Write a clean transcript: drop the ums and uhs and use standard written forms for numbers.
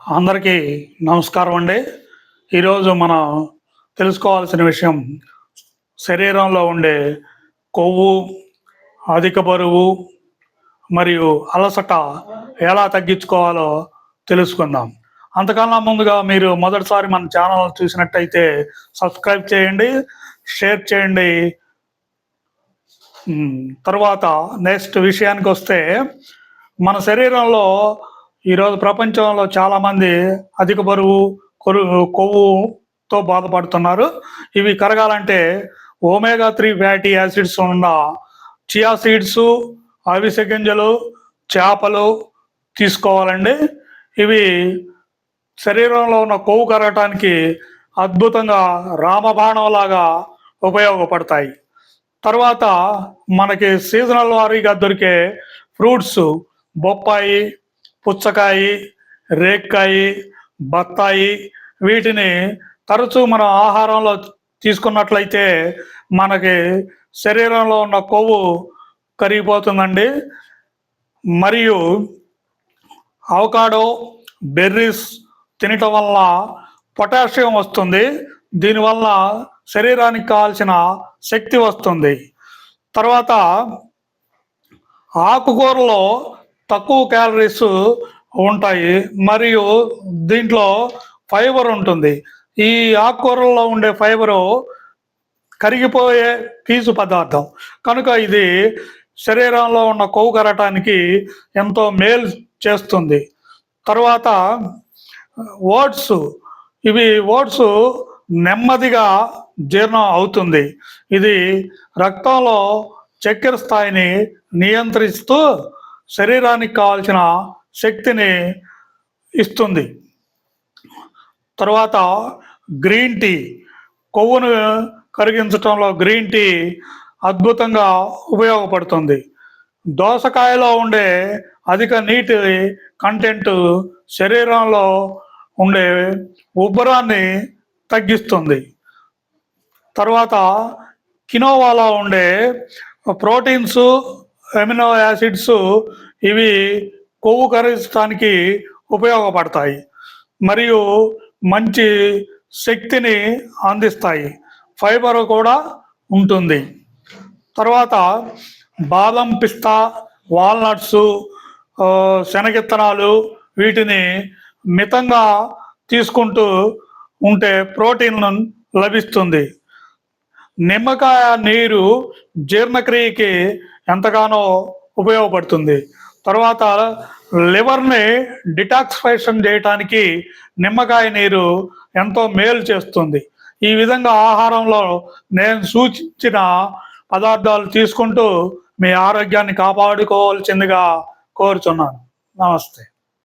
అందరికీ నమస్కారం అండి. ఈరోజు మనం తెలుసుకోవాల్సిన విషయం శరీరంలో ఉండే కొవ్వు, అధిక బరువు మరియు అలసట ఎలా తగ్గించుకోవాలో తెలుసుకుందాం. అంతకన్నా ముందుగా మీరు మొదటిసారి మన ఛానల్ చూసినట్టయితే సబ్స్క్రైబ్ చేయండి, షేర్ చేయండి. తర్వాత నెక్స్ట్ విషయానికొస్తే మన శరీరంలో ఈరోజు ప్రపంచంలో చాలామంది అధిక బరువు, కొవ్వుతో బాధపడుతున్నారు. ఇవి కరగాలంటే ఒమేగా 3 ఫ్యాటీ యాసిడ్స్ ఉన్న చియా సీడ్స్, అవిసె గింజలు, చేపలు తీసుకోవాలండి. ఇవి శరీరంలో ఉన్న కొవ్వు కరగటానికి అద్భుతంగా రామబాణంలాగా ఉపయోగపడతాయి. తర్వాత మనకి సీజనల్ వారీగా దొరికే ఫ్రూట్స్ బొప్పాయి, పుచ్చకాయ, రేక్కాయి, బత్తాయి వీటిని తరచూ మన ఆహారంలో తీసుకున్నట్లయితే మనకి శరీరంలో ఉన్న కొవ్వు కరిగిపోతుందండి. మరియు అవకాడో, బెర్రీస్ తినటం వల్ల పొటాషియం వస్తుంది. దీనివల్ల శరీరానికి కావాల్సిన శక్తి వస్తుంది. తర్వాత ఆకుకూరలో తక్కువ క్యాలరీస్ ఉంటాయి మరియు దీంట్లో ఫైబర్ ఉంటుంది. ఈ ఆకుకూరల్లో ఉండే ఫైబరు కరిగిపోయే పీచు పదార్థం కనుక ఇది శరీరంలో ఉన్న కొవ్వు కరగటానికి ఎంతో మేలు చేస్తుంది. తర్వాత ఓట్స్, ఓట్స్ నెమ్మదిగా జీర్ణం అవుతుంది. ఇది రక్తంలో చక్కెర స్థాయిని నియంత్రిస్తూ శరీరానికి కావాల్సిన శక్తిని ఇస్తుంది. తర్వాత గ్రీన్ టీ, కొవ్వును కరిగించడంలో గ్రీన్ టీ అద్భుతంగా ఉపయోగపడుతుంది. దోసకాయలో ఉండే అధిక నీటి కంటెంట్ శరీరంలో ఉండే ఉబ్బరాన్ని తగ్గిస్తుంది. తర్వాత కినోవాలో ఉండే ప్రోటీన్స్, అమినో యాసిడ్స్ ఇవి కొవ్వు కరిగించడానికి ఉపయోగపడతాయి మరియు మంచి శక్తిని అందిస్తాయి. ఫైబర్ కూడా ఉంటుంది. తర్వాత బాదం, పిస్తా, వాల్నట్స్, శనగిత్తనాలు వీటిని మితంగా తీసుకుంటూ ఉంటే ప్రోటీన్ లభిస్తుంది. నిమ్మకాయ నీరు జీర్ణక్రియకి ఎంతగానో ఉపయోగపడుతుంది. తర్వాత లివర్ని డిటాక్సిఫికేషన్ చేయడానికి నిమ్మకాయ నీరు ఎంతో మేలు చేస్తుంది. ఈ విధంగా ఆహారంలో నేను సూచించిన పదార్థాలు తీసుకుంటూ మీ ఆరోగ్యాన్ని కాపాడుకోవాల్సిందిగా కోరుచున్నాను. నమస్తే.